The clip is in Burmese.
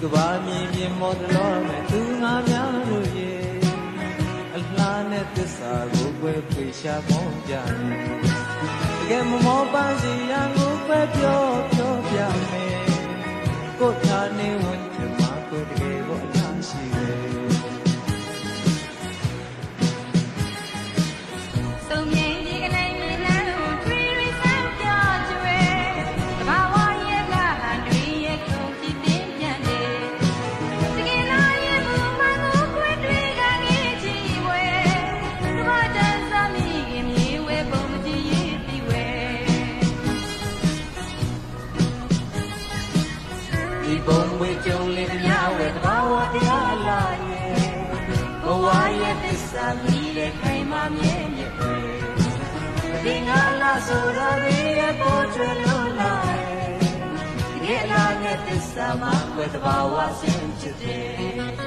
ကဘာမြင်မြင်မော်တလို့မဲ့သူငါများတို့ရဲ့အလားနဲ့သစ္စာကိုပဲဖေရှာမောပြမယ်တကယ်မမောပန်းစီရန်ကိုပဲပြောပြမယ်ကိုထားနေဝင်ထမကိုတကယ်ကိုအလားရှိတယ်ဒီဘုံဝေကြုံလေးမြဝဲတဘာဝတရားလာရဲ့ဘဝရဲ့သစ္စာကြီးတဲ့ခိုင်မာမြဲမြဲဒီငါလာဆိုရတဲ့ပေါ်ချွေလို့လာရဲ့ဒီအလားနဲ့သစ္စာမှာဝဲတဘာဝဆင်းချစ်တယ်